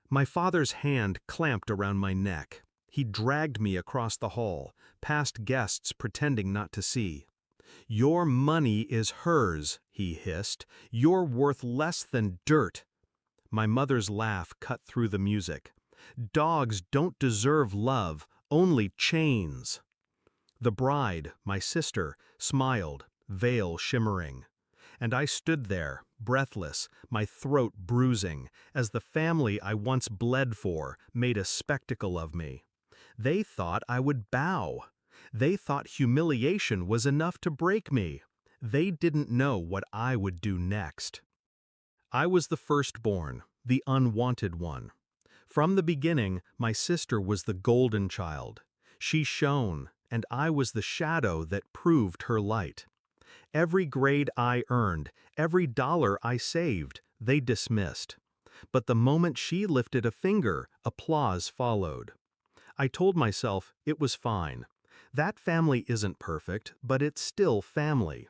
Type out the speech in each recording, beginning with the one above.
My father's hand clamped around my neck. He dragged me across the hall, past guests pretending not to see. "Your money is hers," he hissed. "You're worth less than dirt." My mother's laugh cut through the music. "Dogs don't deserve love, only chains." The bride, my sister, smiled, veil shimmering. And I stood there, breathless, my throat bruising, as the family I once bled for made a spectacle of me. They thought I would bow. They thought humiliation was enough to break me. They didn't know what I would do next. I was the firstborn, the unwanted one. From the beginning, my sister was the golden child. She shone, and I was the shadow that proved her light. Every grade I earned, every dollar I saved, they dismissed. But the moment she lifted a finger, applause followed. I told myself it was fine. That family isn't perfect, but it's still family.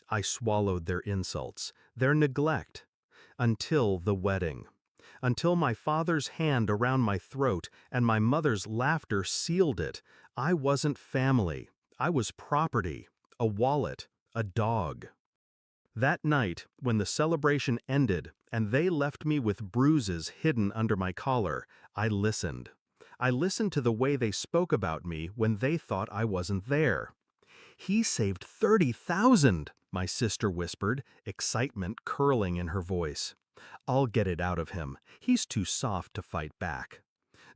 I swallowed their insults, their neglect. Until the wedding. Until my father's hand around my throat and my mother's laughter sealed it. I wasn't family. I was property, a wallet, a dog. That night, when the celebration ended and they left me with bruises hidden under my collar, I listened. I listened to the way they spoke about me when they thought I wasn't there. "He saved 30,000, my sister whispered, excitement curling in her voice. "I'll get it out of him. He's too soft to fight back."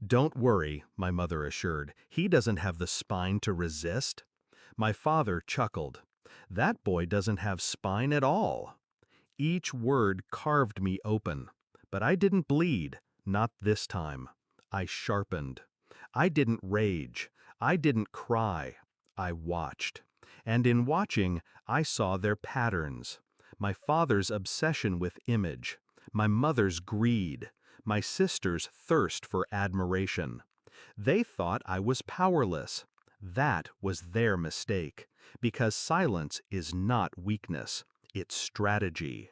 "Don't worry," my mother assured. "He doesn't have the spine to resist." My father chuckled. "That boy doesn't have spine at all." Each word carved me open. But I didn't bleed, not this time. I sharpened. I didn't rage. I didn't cry. I watched. And in watching, I saw their patterns. My father's obsession with image. My mother's greed. My sister's thirst for admiration. They thought I was powerless. That was their mistake, because silence is not weakness, it's strategy.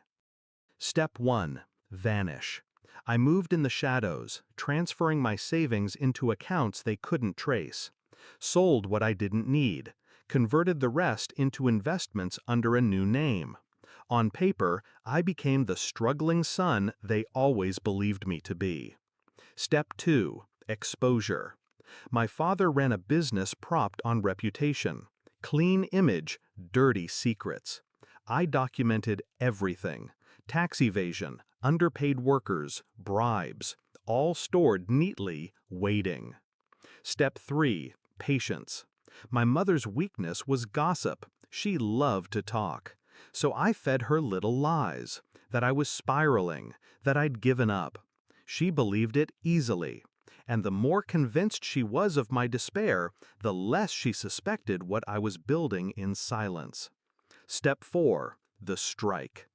Step 1. Vanish. I moved in the shadows, transferring my savings into accounts they couldn't trace. Sold what I didn't need, converted the rest into investments under a new name. On paper, I became the struggling son they always believed me to be. Step 2. Exposure. My father ran a business propped on reputation. Clean image, dirty secrets. I documented everything. Tax evasion, underpaid workers, bribes, all stored neatly, waiting. Step 3. Patience. My mother's weakness was gossip. She loved to talk. So I fed her little lies, that I was spiraling, that I'd given up. She believed it easily. And the more convinced she was of my despair, the less she suspected what I was building in silence. Step 4. The strike.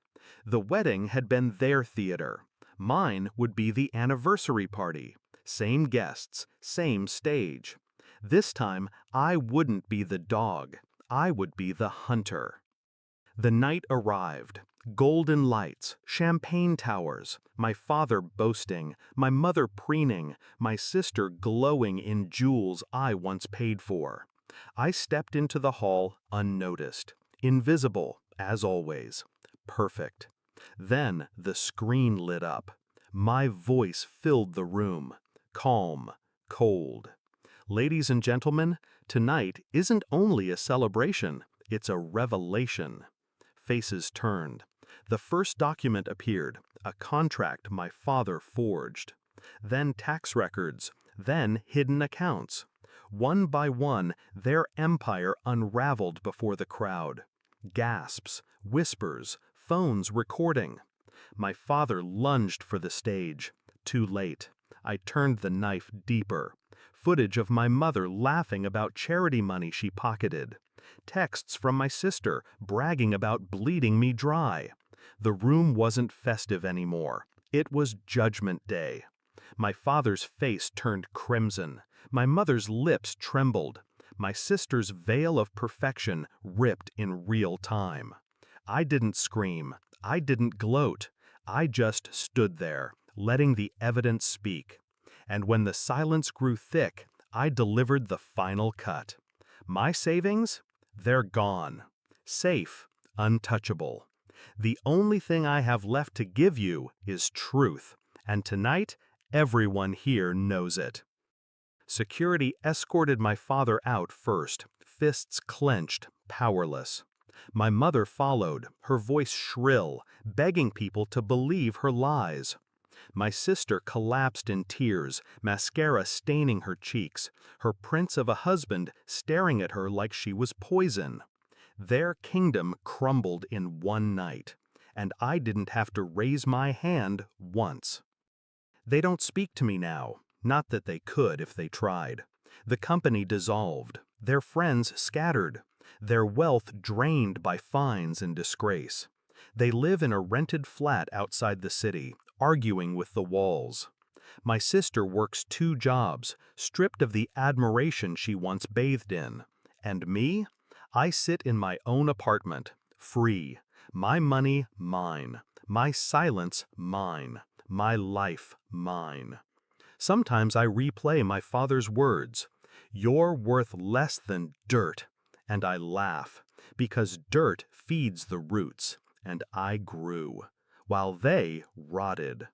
The wedding had been their theater. Mine would be the anniversary party. Same guests, same stage. This time, I wouldn't be the dog. I would be the hunter. The night arrived. Golden lights, champagne towers, my father boasting, my mother preening, my sister glowing in jewels I once paid for. I stepped into the hall unnoticed, invisible, as always, perfect. Then the screen lit up. My voice filled the room, calm, cold. Ladies and gentlemen, tonight isn't only a celebration, it's a revelation. Faces turned. The first document appeared, a contract my father forged. Then tax records, then hidden accounts. One by one, their empire unraveled before the crowd. Gasps, whispers, phones recording. My father lunged for the stage. Too late. I turned the knife deeper. Footage of my mother laughing about charity money she pocketed. Texts from my sister bragging about bleeding me dry. The room wasn't festive anymore. It was Judgment Day. My father's face turned crimson. My mother's lips trembled. My sister's veil of perfection ripped in real time. I didn't scream. I didn't gloat. I just stood there, letting the evidence speak. And when the silence grew thick, I delivered the final cut. My savings? They're gone. Safe, untouchable. The only thing I have left to give you is truth, and tonight, everyone here knows it. Security escorted my father out first, fists clenched, powerless. My mother followed, her voice shrill, begging people to believe her lies. My sister collapsed in tears, mascara staining her cheeks, her prince of a husband staring at her like she was poison. Their kingdom crumbled in one night, and I didn't have to raise my hand once. They don't speak to me now, not that they could if they tried. The company dissolved, their friends scattered, their wealth drained by fines and disgrace. They live in a rented flat outside the city, arguing with the walls. My sister works 2 jobs, stripped of the admiration she once bathed in. And me? I sit in my own apartment, free. My money, mine. My silence, mine. My life, mine. Sometimes I replay my father's words, "You're worth less than dirt," and I laugh, because dirt feeds the roots, and I grew, while they rotted.